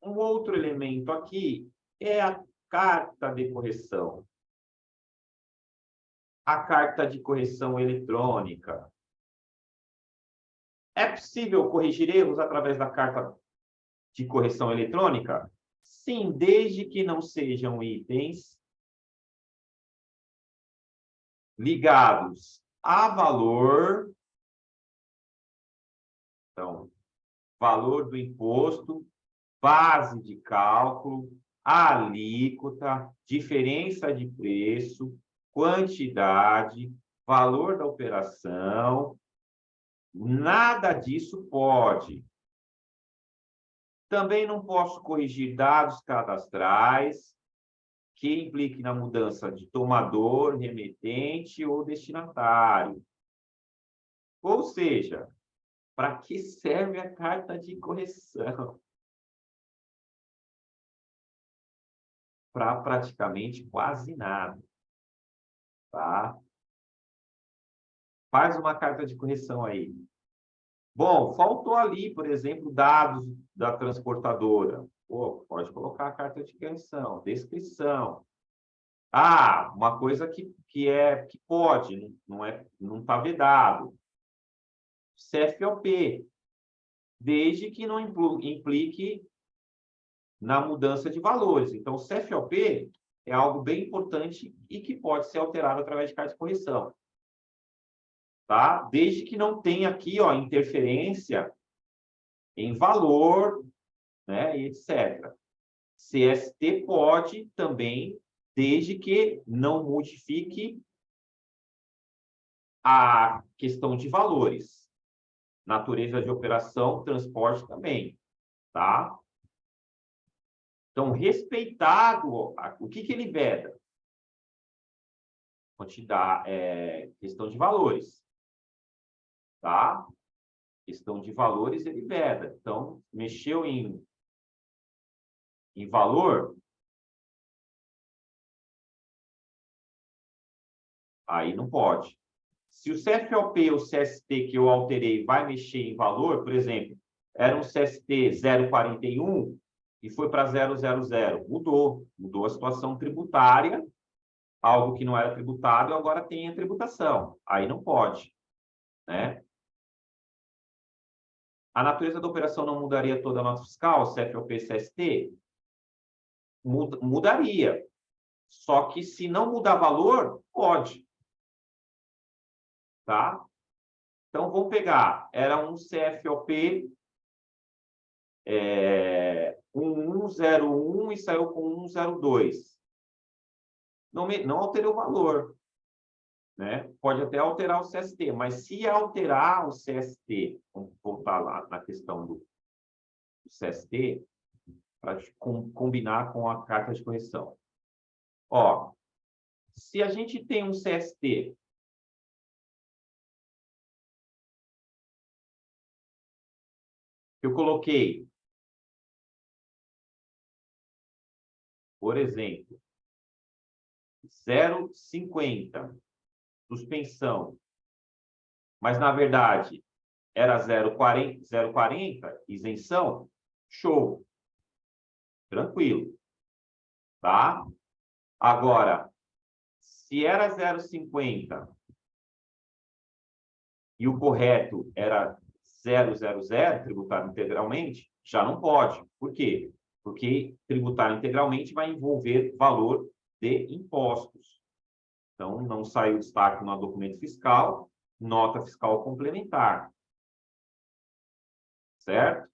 Um outro elemento aqui é a carta de correção. A carta de correção eletrônica. É possível corrigir erros através da carta de correção eletrônica? Sim, desde que não sejam itens ligados a valor. Então, valor do imposto, base de cálculo, alíquota, diferença de preço, quantidade, valor da operação. Nada disso pode. Também não posso corrigir dados cadastrais que impliquem na mudança de tomador, remetente ou destinatário. Ou seja, para que serve a carta de correção? Para praticamente quase nada, tá? Faz uma carta de correção aí. Bom, faltou ali, por exemplo, dados da transportadora. Pô, pode colocar a carta de correção, descrição. Ah, uma coisa que pode, não está vedado. CFOP, desde que não implique na mudança de valores. Então, o CFOP é algo bem importante e que pode ser alterado através de carta de correção. Tá? Desde que não tenha aqui, ó, interferência em valor, né, e etc. CST pode também, desde que não modifique a questão de valores. Natureza de operação, transporte também, tá? Então, respeitado, o que ele veda? Quantidade, questão de valores, tá? Questão de valores ele veda. Então, mexeu em valor, aí não pode. Se o CFOP ou CST que eu alterei vai mexer em valor, por exemplo, era um CST 041 e foi para 000, mudou a situação tributária, algo que não era tributado, agora tem a tributação. Aí não pode, né? A natureza da operação não mudaria toda a nota fiscal, CFOP e CST? Mudaria. Só que se não mudar valor, pode. Tá? Então, vamos pegar. Era um CFOP 1101 e saiu com 102. Não alterou o valor. Né? Pode até alterar o CST, mas se alterar o CST, vamos voltar lá na questão do CST, para combinar com a carta de correção. Ó, se a gente tem um CST eu coloquei, por exemplo, 0,50, suspensão, mas na verdade era 0,40, isenção, show, tranquilo, tá? Agora, se era 0,50 e o correto era 000, tributado integralmente, já não pode. Por quê? Porque tributar integralmente vai envolver valor de impostos. Então, não saiu destaque no documento fiscal, nota fiscal complementar. Certo?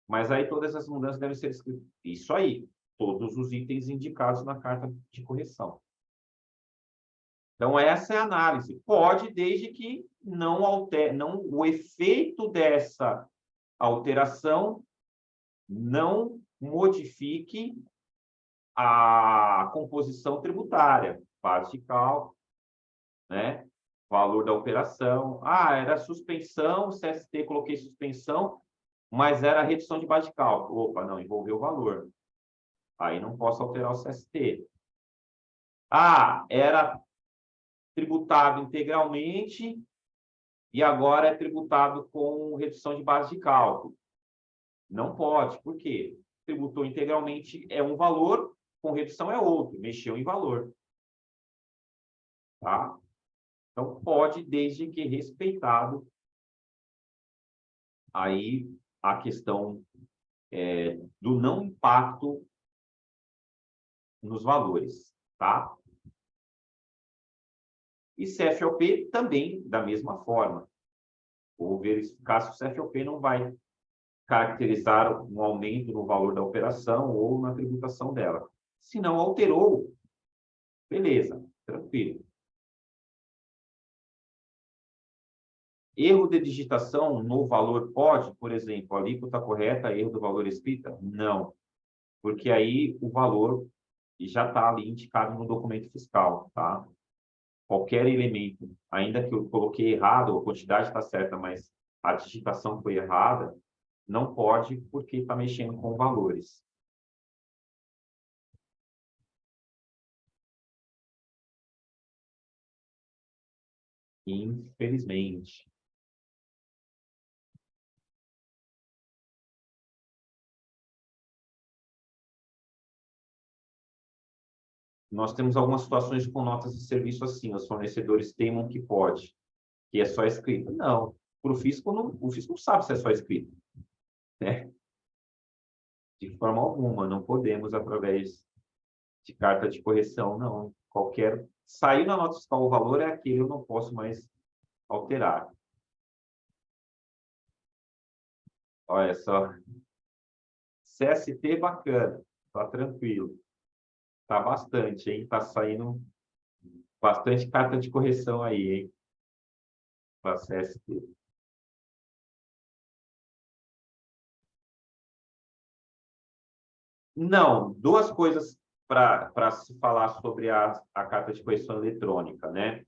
Mas aí todas essas mudanças devem ser escritas. Isso aí, todos os itens indicados na carta de correção. Então, essa é a análise. Pode, desde que não altere, o efeito dessa alteração não modifique a composição tributária, base de cálculo, né? Valor da operação. Ah, era suspensão, CST, coloquei suspensão, mas era redução de base de cálculo. Opa, não, envolveu o valor. Aí não posso alterar o CST. Ah, era tributado integralmente e agora é tributado com redução de base de cálculo. Não pode. Por quê? Tributou integralmente é um valor, com redução é outro. Mexeu em valor. Tá? Então, pode, desde que respeitado aí a questão do não impacto nos valores, tá? E CFOP também da mesma forma. Vou verificar se o CFOP não vai caracterizar um aumento no valor da operação ou na tributação dela. Se não alterou, beleza, tranquilo. Erro de digitação no valor pode, por exemplo, alíquota correta, erro do valor escrita? Não, porque aí o valor já está ali indicado no documento fiscal, tá? Qualquer elemento, ainda que eu coloquei errado, a quantidade está certa, mas a digitação foi errada, não pode porque está mexendo com valores. Infelizmente. Nós temos algumas situações com notas de serviço assim, os fornecedores temam que pode, que é só escrito. Não, para o fisco não sabe se é só escrito, né? De forma alguma, não podemos, através de carta de correção, não. Qualquer... Saiu na nota fiscal o valor é aquele, eu não posso mais alterar. Olha só. CST bacana, tá tranquilo. Tá bastante, hein? Tá saindo bastante carta de correção aí, hein? Para CST. Não, duas coisas para se falar sobre a carta de correção eletrônica, né?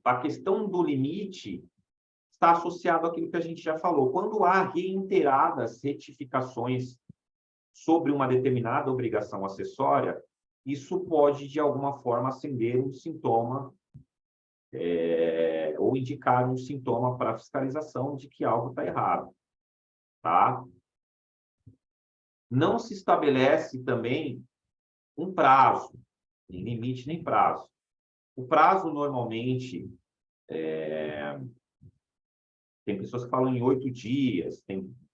A questão do limite está associado àquilo que a gente já falou. Quando há reiteradas retificações sobre uma determinada obrigação acessória, isso pode, de alguma forma, acender um sintoma ou indicar um sintoma para fiscalização de que algo está errado. Tá? Não se estabelece também um prazo, nem limite nem prazo. O prazo, normalmente, tem pessoas que falam em 8 dias,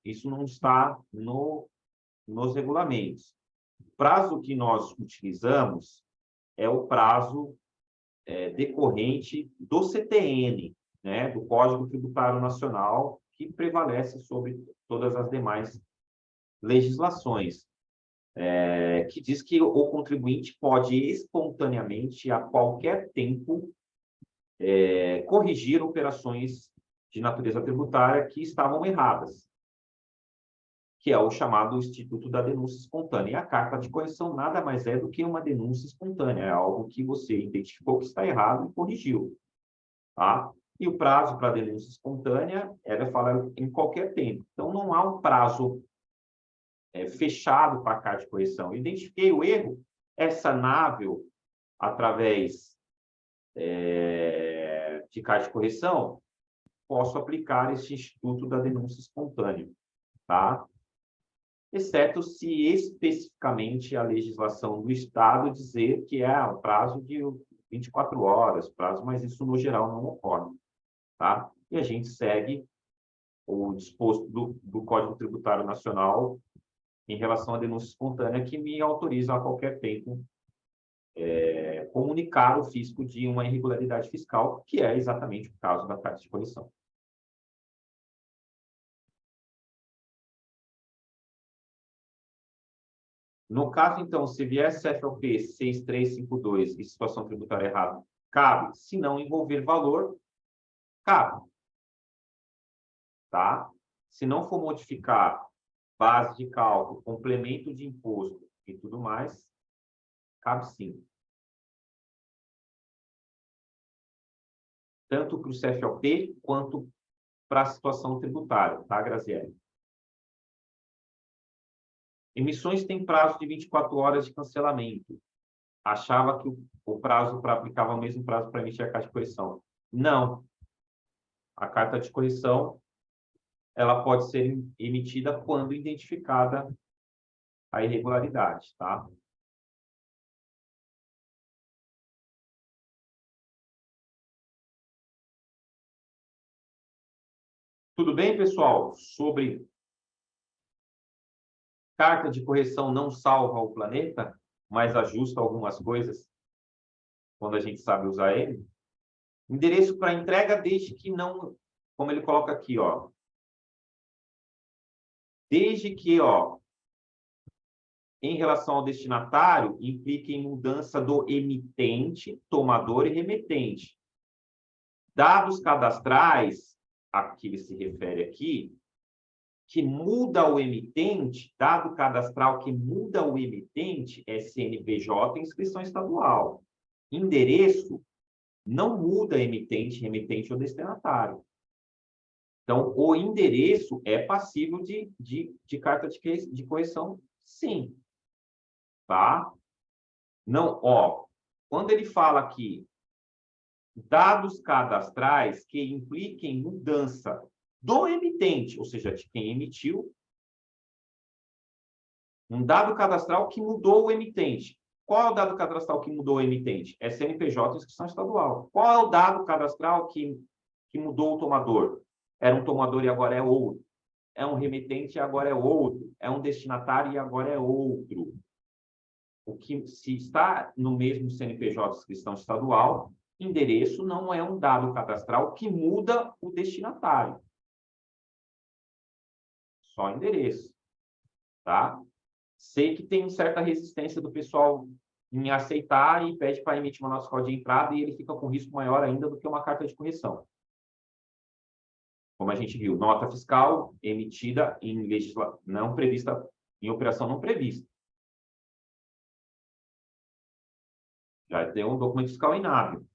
isso não está nos regulamentos. O prazo que nós utilizamos é o prazo decorrente do CTN, né, do Código Tributário Nacional, que prevalece sobre todas as demais legislações, que diz que o contribuinte pode espontaneamente, a qualquer tempo, corrigir operações de natureza tributária que estavam erradas, que é o chamado Instituto da Denúncia Espontânea. E a carta de correção nada mais é do que uma denúncia espontânea, é algo que você identificou que está errado e corrigiu. Tá? E o prazo para a denúncia espontânea era falar em qualquer tempo. Então, não há um prazo fechado para a carta de correção. Identifiquei o erro, é sanável através de carta de correção, posso aplicar esse instituto da denúncia espontânea, tá? Exceto se especificamente a legislação do Estado dizer que é um prazo de 24 horas, prazo, mas isso no geral não ocorre, tá? E a gente segue o disposto do Código Tributário Nacional em relação à denúncia espontânea, que me autoriza a qualquer tempo comunicar o fisco de uma irregularidade fiscal, que é exatamente o caso da carta de correção. No caso, então, se vier CFOP 6352 e situação tributária errada, cabe. Se não envolver valor, cabe. Tá? Se não for modificar base de cálculo, complemento de imposto e tudo mais, cabe sim. Tanto para o CFOP quanto para a situação tributária, tá, Graziele? Emissões têm prazo de 24 horas de cancelamento. Achava que o prazo para aplicava o mesmo prazo para emitir a carta de correção. Não. A carta de correção, ela pode ser emitida quando identificada a irregularidade, tá? Tudo bem, pessoal? Sobre carta de correção não salva o planeta, mas ajusta algumas coisas quando a gente sabe usar ele. Endereço para entrega desde que não, como ele coloca aqui, ó. Desde que, ó, em relação ao destinatário, implique em mudança do emitente, tomador e remetente. Dados cadastrais, a que ele se refere aqui, que muda o emitente, dado cadastral que muda o emitente, é CNPJ e inscrição estadual. Endereço não muda emitente, remetente ou destinatário. Então, o endereço é passível de carta de correção, sim. Tá? Não, ó, quando ele fala aqui, dados cadastrais que impliquem mudança do emitente, ou seja, de quem emitiu, um dado cadastral que mudou o emitente. Qual é o dado cadastral que mudou o emitente? É CNPJ e inscrição estadual. Qual é o dado cadastral que mudou o tomador? Era um tomador e agora é outro. É um remetente e agora é outro. É um destinatário e agora é outro. O que se está no mesmo CNPJ inscrição estadual, endereço não é um dado cadastral que muda o destinatário. Só endereço, tá? Sei que tem certa resistência do pessoal em aceitar e pede para emitir uma nota fiscal de entrada e ele fica com risco maior ainda do que uma carta de correção. Como a gente viu, nota fiscal emitida em não prevista, em operação não prevista. Já tem um documento fiscal inábil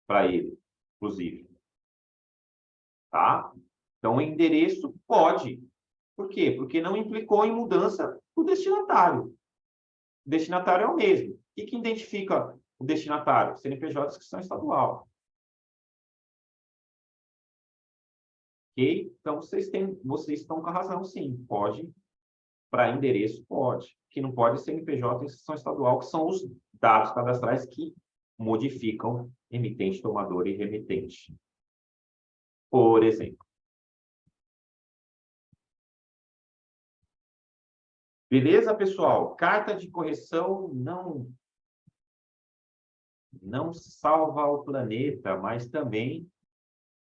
para ele, inclusive. Tá? Então, o endereço pode. Por quê? Porque não implicou em mudança do destinatário. O destinatário é o mesmo. O que identifica o destinatário? CNPJ de inscrição estadual. Ok? Então, vocês estão com a razão, sim. Pode. Para endereço, pode. O que não pode é CNPJ e inscrição estadual, que são os dados cadastrais que modificam emitente, tomador e remetente. Por exemplo. Beleza, pessoal? Carta de correção não salva o planeta, mas também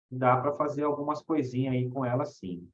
dá para fazer algumas coisinhas aí com ela, sim.